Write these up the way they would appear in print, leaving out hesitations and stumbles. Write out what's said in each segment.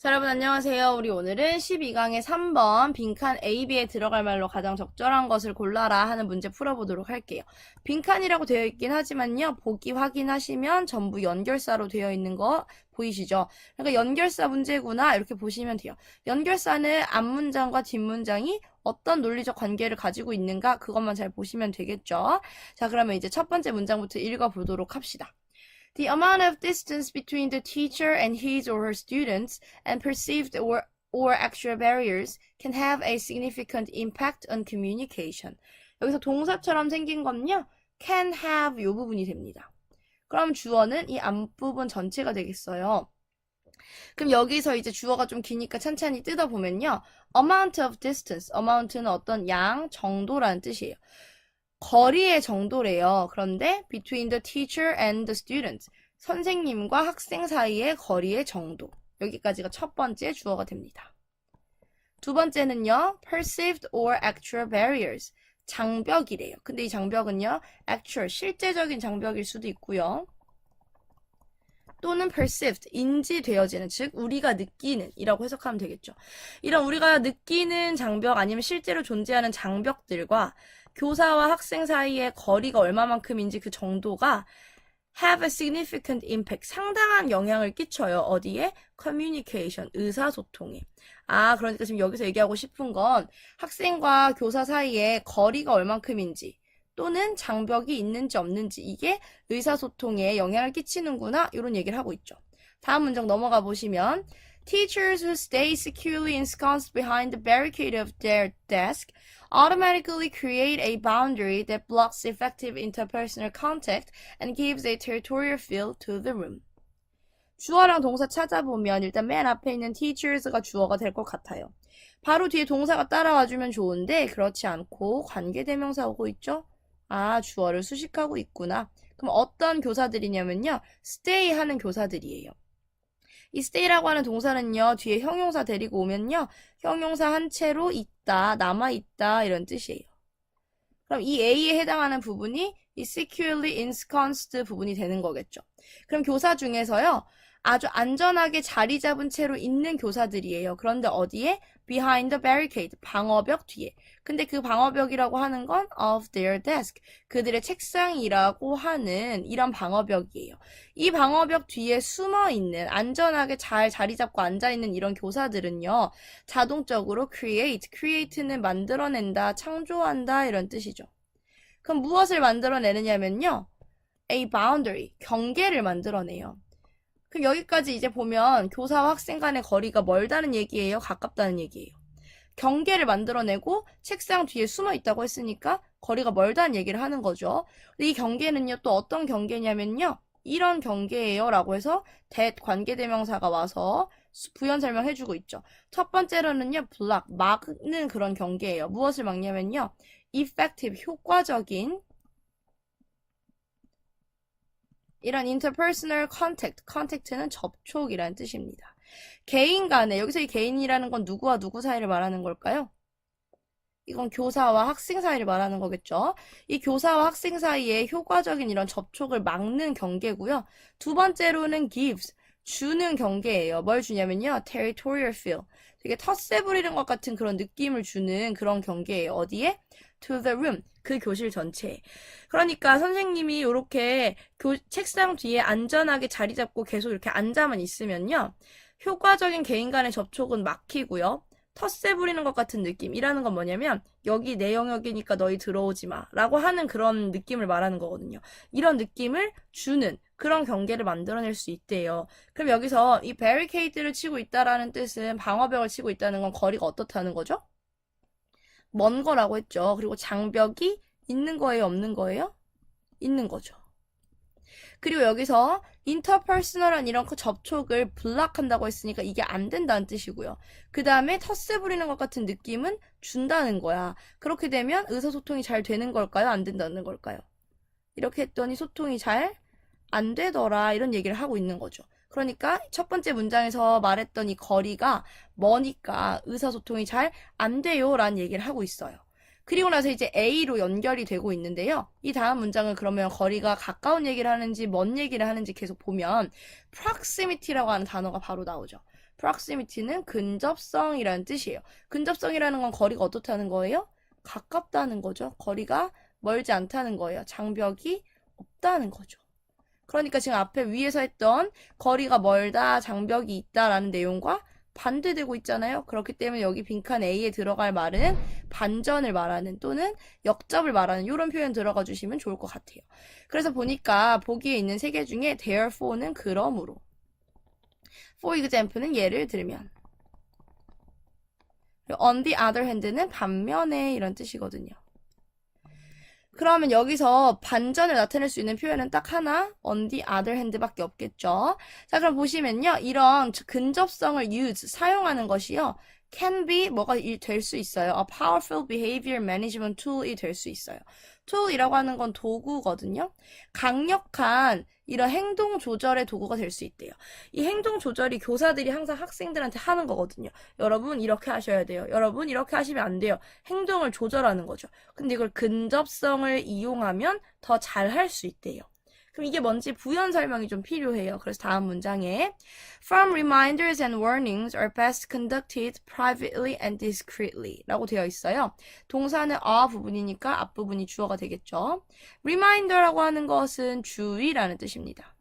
자, 여러분 안녕하세요. 우리 오늘은 12강의 3번 빈칸 A, B에 들어갈 말로 가장 적절한 것을 골라라 하는 문제 풀어보도록 할게요. 빈칸이라고 되어 있긴 하지만요. 보기 확인하시면 전부 연결사로 되어 있는 거 보이시죠? 그러니까 연결사 문제구나 이렇게 보시면 돼요. 연결사는 앞문장과 뒷문장이 어떤 논리적 관계를 가지고 있는가 그것만 잘 보시면 되겠죠. 자, 그러면 이제 첫 번째 문장부터 읽어보도록 합시다. The amount of distance between the teacher and his or her students and perceived or actual barriers can have a significant impact on communication. 여기서 동사처럼 생긴 건요. can have 이 부분이 됩니다. 그럼 주어는 이 앞부분 전체가 되겠어요. 그럼 여기서 이제 주어가 좀 기니까 찬찬히 뜯어보면요. amount of distance, amount는 어떤 양, 정도라는 뜻이에요. 거리의 정도래요. 그런데 between the teacher and the students, 선생님과 학생 사이의 거리의 정도. 여기까지가 첫 번째 주어가 됩니다. 두 번째는요. perceived or actual barriers, 장벽이래요. 근데 이 장벽은요. actual, 실제적인 장벽일 수도 있고요. 또는 perceived, 인지되어지는, 즉 우리가 느끼는 이라고 해석하면 되겠죠. 이런 우리가 느끼는 장벽 아니면 실제로 존재하는 장벽들과 교사와 학생 사이의 거리가 얼마만큼인지 그 정도가 have a significant impact, 상당한 영향을 끼쳐요. 어디에? communication, 의사소통에. 그러니까 지금 여기서 얘기하고 싶은 건 학생과 교사 사이에 거리가 얼만큼인지 또는 장벽이 있는지 없는지 이게 의사소통에 영향을 끼치는구나 이런 얘기를 하고 있죠. 다음 문장 넘어가 보시면 Teachers who stay securely ensconced behind the barricade of their desk automatically create a boundary that blocks effective interpersonal contact and gives a territorial feel to the room. 주어랑 동사 찾아보면 일단 맨 앞에 있는 teachers가 주어가 될 것 같아요. 바로 뒤에 동사가 따라와주면 좋은데 그렇지 않고 관계대명사 오고 있죠? 주어를 수식하고 있구나. 그럼 어떤 교사들이냐면요. stay 하는 교사들이에요. 이 stay라고 하는 동사는요. 뒤에 형용사 데리고 오면요. 형용사 한 채로 있다, 남아있다 이런 뜻이에요. 그럼 이 A에 해당하는 부분이 이 securely ensconced 부분이 되는 거겠죠. 그럼 교사 중에서요. 아주 안전하게 자리 잡은 채로 있는 교사들이에요. 그런데 어디에? Behind the barricade, 방어벽 뒤에. 근데 그 방어벽이라고 하는 건 of their desk, 그들의 책상이라고 하는 이런 방어벽이에요. 이 방어벽 뒤에 숨어있는, 안전하게 잘 자리 잡고 앉아있는 이런 교사들은요. 자동적으로 create는 만들어낸다, 창조한다 이런 뜻이죠. 그럼 무엇을 만들어내느냐면요. A boundary, 경계를 만들어내요. 그럼 여기까지 이제 보면 교사와 학생 간의 거리가 멀다는 얘기예요? 가깝다는 얘기예요? 경계를 만들어내고 책상 뒤에 숨어 있다고 했으니까 거리가 멀다는 얘기를 하는 거죠. 근데 이 경계는요, 또 어떤 경계냐면요. 이런 경계예요 라고 해서 관계대명사가 와서 부연 설명해주고 있죠. 첫 번째로는요, block, 막는 그런 경계예요. 무엇을 막냐면요. effective, 효과적인 이런 interpersonal contact는 접촉이라는 뜻입니다. 개인 간에, 여기서 이 개인이라는 건 누구와 누구 사이를 말하는 걸까요? 이건 교사와 학생 사이를 말하는 거겠죠. 이 교사와 학생 사이에 효과적인 이런 접촉을 막는 경계고요. 두 번째로는 gives, 주는 경계예요. 뭘 주냐면요. territorial feel, 되게 텃세 부리는 것 같은 그런 느낌을 주는 그런 경계예요. 어디에? to the room, 그 교실 전체에. 그러니까 선생님이 이렇게 책상 뒤에 안전하게 자리 잡고 계속 이렇게 앉아만 있으면요. 효과적인 개인 간의 접촉은 막히고요. 텃세 부리는 것 같은 느낌이라는 건 뭐냐면 여기 내 영역이니까 너희 들어오지 마 라고 하는 그런 느낌을 말하는 거거든요. 이런 느낌을 주는 그런 경계를 만들어낼 수 있대요. 그럼 여기서 이 barricade를 치고 있다라는 뜻은 방어벽을 치고 있다는 건 거리가 어떻다는 거죠? 먼 거라고 했죠. 그리고 장벽이 있는 거예요? 없는 거예요? 있는 거죠. 그리고 여기서 interpersonal한 이런 접촉을 블락한다고 했으니까 이게 안 된다는 뜻이고요. 그 다음에 텃세 부리는 것 같은 느낌은 준다는 거야. 그렇게 되면 의사소통이 잘 되는 걸까요? 안 된다는 걸까요? 이렇게 했더니 소통이 잘 안 되더라 이런 얘기를 하고 있는 거죠. 그러니까 첫 번째 문장에서 말했던 이 거리가 머니까 의사소통이 잘 안 돼요 라는 얘기를 하고 있어요. 그리고 나서 이제 A로 연결이 되고 있는데요. 이 다음 문장은 그러면 거리가 가까운 얘기를 하는지 먼 얘기를 하는지 계속 보면 proximity라고 하는 단어가 바로 나오죠. proximity는 근접성이라는 뜻이에요. 근접성이라는 건 거리가 어떻다는 거예요? 가깝다는 거죠. 거리가 멀지 않다는 거예요. 장벽이 없다는 거죠. 그러니까 지금 앞에 위에서 했던 거리가 멀다, 장벽이 있다라는 내용과 반대되고 있잖아요. 그렇기 때문에 여기 빈칸 A에 들어갈 말은 반전을 말하는 또는 역접을 말하는 이런 표현 들어가 주시면 좋을 것 같아요. 그래서 보니까 보기에 있는 세 개 중에 therefore는 그러므로, for example는 예를 들면, on the other hand는 반면에 이런 뜻이거든요. 그러면 여기서 반전을 나타낼 수 있는 표현은 딱 하나, on the other hand밖에 없겠죠. 자, 그럼 보시면요. 이런 근접성을 use, 사용하는 것이요. can be 뭐가 될 수 있어요. A powerful behavior management tool이 될 수 있어요. tool이라고 하는 건 도구거든요. 강력한 이런 행동 조절의 도구가 될 수 있대요. 이 행동 조절이 교사들이 항상 학생들한테 하는 거거든요. 여러분 이렇게 하셔야 돼요. 여러분 이렇게 하시면 안 돼요. 행동을 조절하는 거죠. 근데 이걸 근접성을 이용하면 더 잘 할 수 있대요. 그럼 이게 뭔지 부연 설명이 좀 필요해요. 그래서 다음 문장에 Firm reminders and warnings are best conducted privately and discreetly 라고 되어 있어요. 동사는 a 부분이니까 앞부분이 주어가 되겠죠. Reminder라고 하는 것은 주의라는 뜻입니다.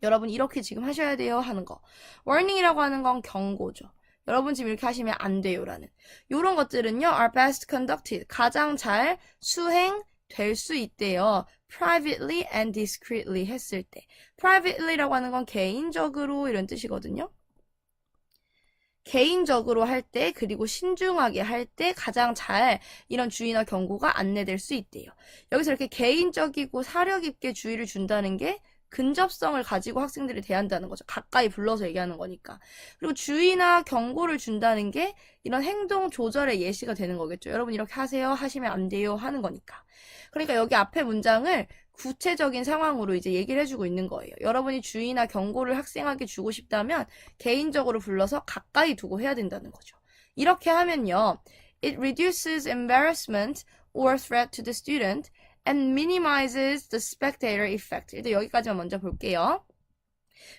여러분 이렇게 지금 하셔야 돼요 하는 거. Warning이라고 하는 건 경고죠. 여러분 지금 이렇게 하시면 안 돼요라는. 이런 것들은요. are best conducted. 가장 잘 수행될 수 있대요. privately and discreetly 했을 때. privately라고 하는 건 개인적으로 이런 뜻이거든요. 개인적으로 할 때, 그리고 신중하게 할 때 가장 잘 이런 주의나 경고가 안내될 수 있대요. 여기서 이렇게 개인적이고 사력 있게 주의를 준다는 게 근접성을 가지고 학생들을 대한다는 거죠. 가까이 불러서 얘기하는 거니까. 그리고 주의나 경고를 준다는 게 이런 행동 조절의 예시가 되는 거겠죠. 여러분 이렇게 하세요, 하시면 안 돼요 하는 거니까. 그러니까 여기 앞에 문장을 구체적인 상황으로 이제 얘기를 해주고 있는 거예요. 여러분이 주의나 경고를 학생에게 주고 싶다면 개인적으로 불러서 가까이 두고 해야 된다는 거죠. 이렇게 하면요. It reduces embarrassment or threat to the student and minimizes the spectator effect. 일단 여기까지만 먼저 볼게요.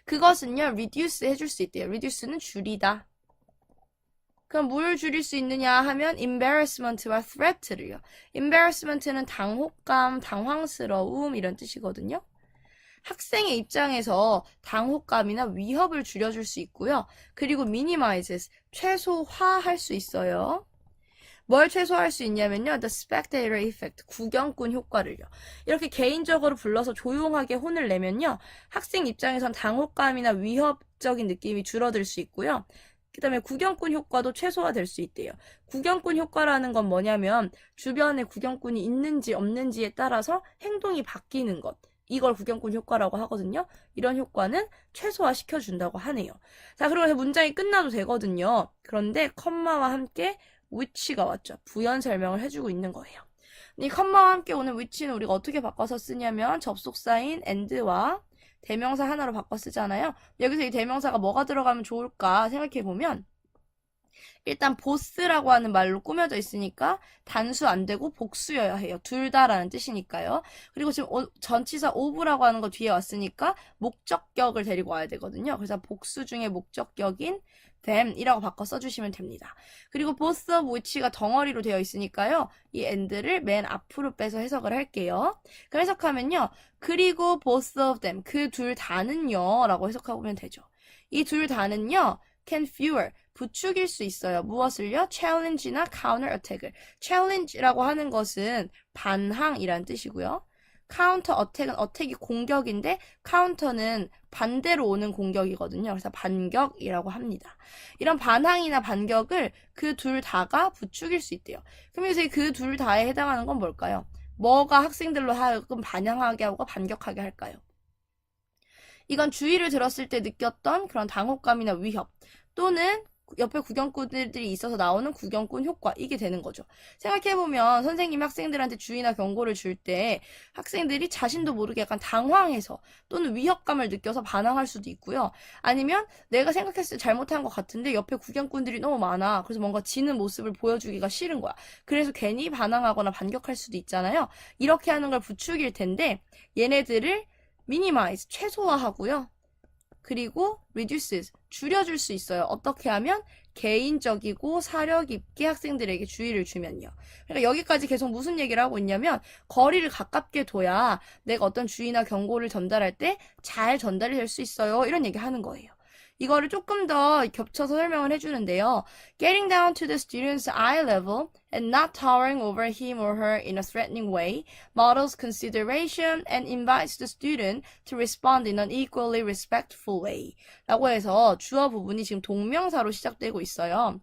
그것은요. reduce 해줄 수 있대요. reduce는 줄이다. 그럼 뭘 줄일 수 있느냐 하면 embarrassment와 threat를요. embarrassment는 당혹감, 당황스러움 이런 뜻이거든요. 학생의 입장에서 당혹감이나 위협을 줄여줄 수 있고요. 그리고 minimizes, 최소화할 수 있어요. 뭘 최소화할 수 있냐면요. The spectator effect, 구경꾼 효과를요. 이렇게 개인적으로 불러서 조용하게 혼을 내면요. 학생 입장에선 당혹감이나 위협적인 느낌이 줄어들 수 있고요. 그 다음에 구경꾼 효과도 최소화될 수 있대요. 구경꾼 효과라는 건 뭐냐면 주변에 구경꾼이 있는지 없는지에 따라서 행동이 바뀌는 것. 이걸 구경꾼 효과라고 하거든요. 이런 효과는 최소화시켜준다고 하네요. 자, 그리고 문장이 끝나도 되거든요. 그런데 컴마와 함께 which가 왔죠. 부연 설명을 해주고 있는 거예요. 이 컴마와 함께 오는 which는 우리가 어떻게 바꿔서 쓰냐면 접속사인 and와 대명사 하나로 바꿔 쓰잖아요. 여기서 이 대명사가 뭐가 들어가면 좋을까 생각해보면 일단 보스라고 하는 말로 꾸며져 있으니까 단수 안 되고 복수여야 해요. 둘 다라는 뜻이니까요. 그리고 지금 전치사 of라고 하는 거 뒤에 왔으니까 목적격을 데리고 와야 되거든요. 그래서 복수 중에 목적격인 them이라고 바꿔 써주시면 됩니다. 그리고 both of which가 덩어리로 되어 있으니까요. 이 and를 맨 앞으로 빼서 해석을 할게요. 그 해석하면요. 그리고 both of them, 그 둘 다는요 라고 해석하면 되죠. 이 둘 다는요. can fuel, 부추길 수 있어요. 무엇을요? challenge나 counter attack을. challenge라고 하는 것은 반항이란 뜻이고요. counter attack은 attack이 공격인데 counter는 반대로 오는 공격이거든요. 그래서 반격이라고 합니다. 이런 반항이나 반격을 그 둘 다가 부추길 수 있대요. 그럼 여기서 그 둘 다에 해당하는 건 뭘까요? 뭐가 학생들로 하여금 반항하게 하고 반격하게 할까요? 이건 주의를 들었을 때 느꼈던 그런 당혹감이나 위협 또는 옆에 구경꾼들이 있어서 나오는 구경꾼 효과, 이게 되는 거죠. 생각해보면 선생님이 학생들한테 주의나 경고를 줄 때 학생들이 자신도 모르게 약간 당황해서 또는 위협감을 느껴서 반항할 수도 있고요. 아니면 내가 생각했을 때 잘못한 것 같은데 옆에 구경꾼들이 너무 많아. 그래서 뭔가 지는 모습을 보여주기가 싫은 거야. 그래서 괜히 반항하거나 반격할 수도 있잖아요. 이렇게 하는 걸 부추길 텐데 얘네들을 minimize, 최소화하고요. 그리고 reduces, 줄여줄 수 있어요. 어떻게 하면? 개인적이고 사려 깊게 학생들에게 주의를 주면요. 그러니까 여기까지 계속 무슨 얘기를 하고 있냐면 거리를 가깝게 둬야 내가 어떤 주의나 경고를 전달할 때 잘 전달이 될 수 있어요. 이런 얘기 하는 거예요. 이거를 조금 더 겹쳐서 설명을 해주는데요. Getting down to the student's eye level and not towering over him or her in a threatening way models consideration and invites the student to respond in an equally respectful way. 라고 해서 주어 부분이 지금 동명사로 시작되고 있어요.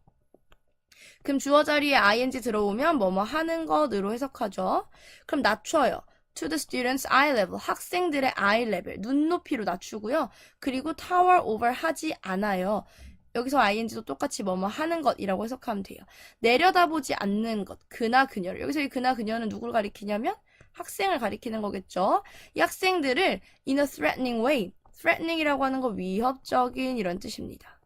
그럼 주어 자리에 ing 들어오면 뭐뭐 하는 것으로 해석하죠. 그럼 낮춰요. To the student's eye level, 학생들의 eye level, 눈높이로 낮추고요. 그리고 tower over 하지 않아요. 여기서 ing도 똑같이 뭐뭐 하는 것이라고 해석하면 돼요. 내려다보지 않는 것, 그나 그녀를. 여기서 이 그나 그녀는 누구를 가리키냐면 학생을 가리키는 거겠죠. 이 학생들을 in a threatening way, threatening이라고 하는 거 위협적인 이런 뜻입니다.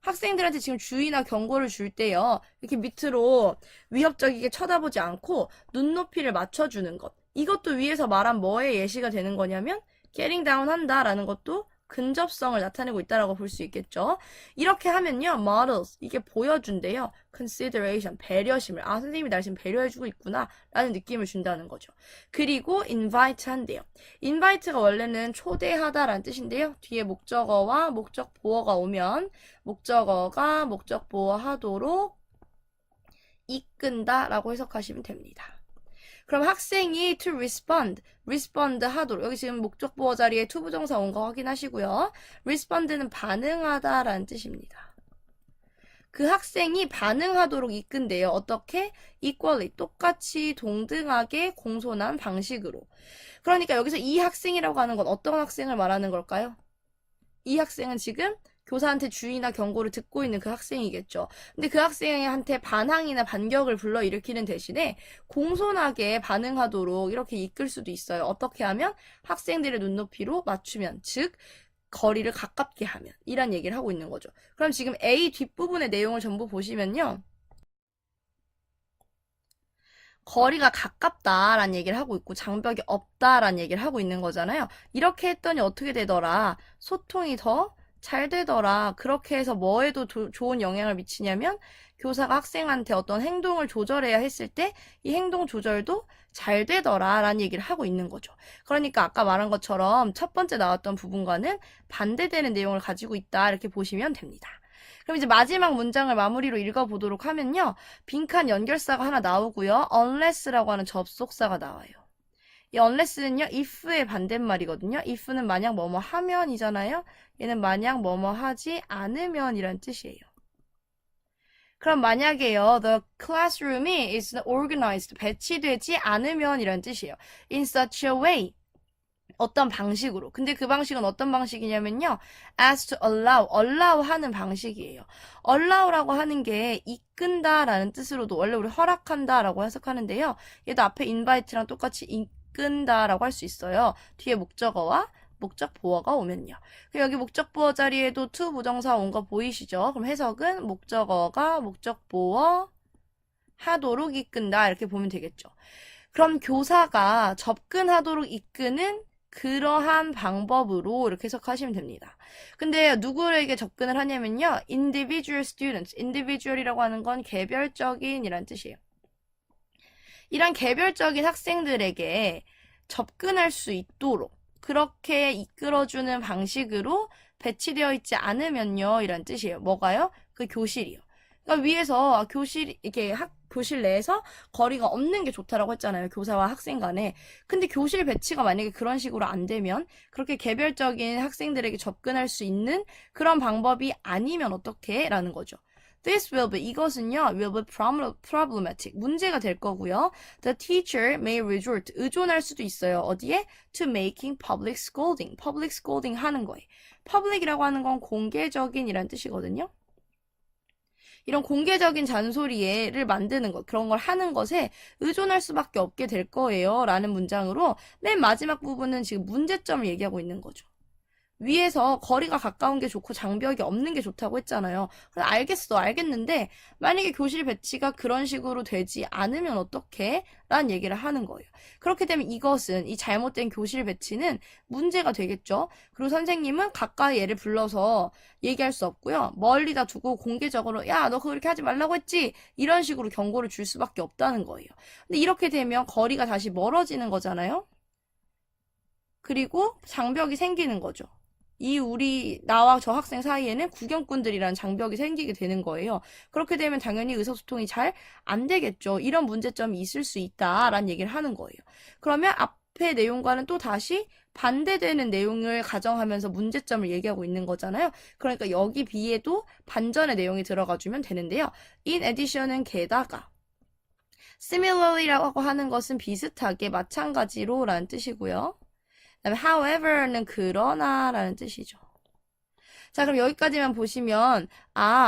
학생들한테 지금 주의나 경고를 줄 때요. 이렇게 밑으로 위협적이게 쳐다보지 않고 눈높이를 맞춰주는 것. 이것도 위에서 말한 뭐의 예시가 되는 거냐면 getting down 한다라는 것도 근접성을 나타내고 있다라고 볼 수 있겠죠. 이렇게 하면요. models, 이게 보여준대요. consideration, 배려심을. 아, 선생님이 날 지금 배려해주고 있구나 라는 느낌을 준다는 거죠. 그리고 invite 한대요. invite가 원래는 초대하다라는 뜻인데요. 뒤에 목적어와 목적 보어가 오면 목적어가 목적 보어 하도록 이끈다 라고 해석하시면 됩니다. 그럼 학생이 to respond 하도록. 여기 지금 목적 보어 자리에 to 부정사 온 거 확인하시고요. respond는 반응하다라는 뜻입니다. 그 학생이 반응하도록 이끈대요. 어떻게? equally, 똑같이 동등하게 공손한 방식으로. 그러니까 여기서 이 학생이라고 하는 건 어떤 학생을 말하는 걸까요? 이 학생은 지금 교사한테 주의나 경고를 듣고 있는 그 학생이겠죠. 근데 그 학생한테 반항이나 반격을 불러일으키는 대신에 공손하게 반응하도록 이렇게 이끌 수도 있어요. 어떻게 하면? 학생들의 눈높이로 맞추면, 즉 거리를 가깝게 하면 이란 얘기를 하고 있는 거죠. 그럼 지금 A 뒷부분의 내용을 전부 보시면요. 거리가 가깝다라는 얘기를 하고 있고 장벽이 없다라는 얘기를 하고 있는 거잖아요. 이렇게 했더니 어떻게 되더라? 소통이 더 잘 되더라. 그렇게 해서 뭐에도 좋은 영향을 미치냐면 교사가 학생한테 어떤 행동을 조절해야 했을 때 이 행동 조절도 잘 되더라 라는 얘기를 하고 있는 거죠. 그러니까 아까 말한 것처럼 첫 번째 나왔던 부분과는 반대되는 내용을 가지고 있다 이렇게 보시면 됩니다. 그럼 이제 마지막 문장을 마무리로 읽어보도록 하면요. 빈칸 연결사가 하나 나오고요. unless라고 하는 접속사가 나와요. 이 unless는요, if의 반대말이거든요. if는 만약 뭐뭐 하면이잖아요. 얘는 만약 뭐뭐 하지 않으면이란 뜻이에요. 그럼 만약에요, the classroom이 is organized, 배치되지 않으면이란 뜻이에요. in such a way, 어떤 방식으로. 근데 그 방식은 어떤 방식이냐면요, as to allow 하는 방식이에요. allow라고 하는 게 이끈다라는 뜻으로도 원래 우리 허락한다라고 해석하는데요. 얘도 앞에 invite랑 똑같이 이끈다라고 할 수 있어요. 뒤에 목적어와 목적 보어가 오면요. 여기 목적 보어 자리에도 to 부정사 온 거 보이시죠? 그럼 해석은 목적어가 목적 보어 하도록 이끈다 이렇게 보면 되겠죠. 그럼 교사가 접근하도록 이끄는 그러한 방법으로 이렇게 해석하시면 됩니다. 근데 누구에게 접근을 하냐면요. individual students. individual이라고 하는 건 개별적인 이란 뜻이에요. 이런 개별적인 학생들에게 접근할 수 있도록 그렇게 이끌어주는 방식으로 배치되어 있지 않으면요. 이란 뜻이에요. 뭐가요? 그 교실이요. 그러니까 위에서 교실 내에서 거리가 없는 게 좋다라고 했잖아요. 교사와 학생 간에. 근데 교실 배치가 만약에 그런 식으로 안 되면 그렇게 개별적인 학생들에게 접근할 수 있는 그런 방법이 아니면 어떻게? 라는 거죠. This will be, 이것은요, will be problematic, 문제가 될 거고요. The teacher may resort, 의존할 수도 있어요. 어디에? To making public scolding 하는 거예요. public이라고 하는 건 공개적인 이란 뜻이거든요. 이런 공개적인 잔소리를 만드는 것, 그런 걸 하는 것에 의존할 수밖에 없게 될 거예요. 라는 문장으로 맨 마지막 부분은 지금 문제점을 얘기하고 있는 거죠. 위에서 거리가 가까운 게 좋고 장벽이 없는 게 좋다고 했잖아요. 알겠는데 만약에 교실 배치가 그런 식으로 되지 않으면 어떡해? 라는 얘기를 하는 거예요. 그렇게 되면 이것은 이 잘못된 교실 배치는 문제가 되겠죠. 그리고 선생님은 가까이 얘를 불러서 얘기할 수 없고요. 멀리다 두고 공개적으로 야, 너 그렇게 하지 말라고 했지? 이런 식으로 경고를 줄 수밖에 없다는 거예요. 근데 이렇게 되면 거리가 다시 멀어지는 거잖아요. 그리고 장벽이 생기는 거죠. 나와 저 학생 사이에는 구경꾼들이라는 장벽이 생기게 되는 거예요. 그렇게 되면 당연히 의사소통이 잘 안 되겠죠. 이런 문제점이 있을 수 있다라는 얘기를 하는 거예요. 그러면 앞의 내용과는 또 다시 반대되는 내용을 가정하면서 문제점을 얘기하고 있는 거잖아요. 그러니까 여기 B에도 반전의 내용이 들어가 주면 되는데요. In addition은 게다가, similarly라고 하는 것은 비슷하게, 마찬가지로 라는 뜻이고요. 그다음에 however는 그러나 라는 뜻이죠. 자, 그럼 여기까지만 보시면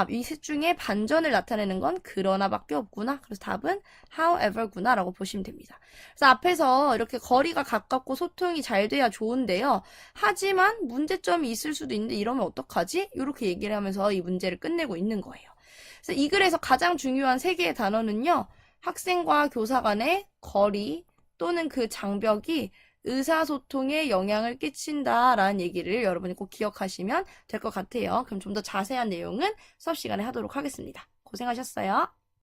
이 셋 중에 반전을 나타내는 건 그러나밖에 없구나. 그래서 답은 however구나 라고 보시면 됩니다. 그래서 앞에서 이렇게 거리가 가깝고 소통이 잘 돼야 좋은데요. 하지만 문제점이 있을 수도 있는데 이러면 어떡하지? 이렇게 얘기를 하면서 이 문제를 끝내고 있는 거예요. 그래서 이 글에서 가장 중요한 세 개의 단어는요. 학생과 교사 간의 거리 또는 그 장벽이 의사소통에 영향을 끼친다라는 얘기를 여러분이 꼭 기억하시면 될 것 같아요. 그럼 좀 더 자세한 내용은 수업 시간에 하도록 하겠습니다. 고생하셨어요.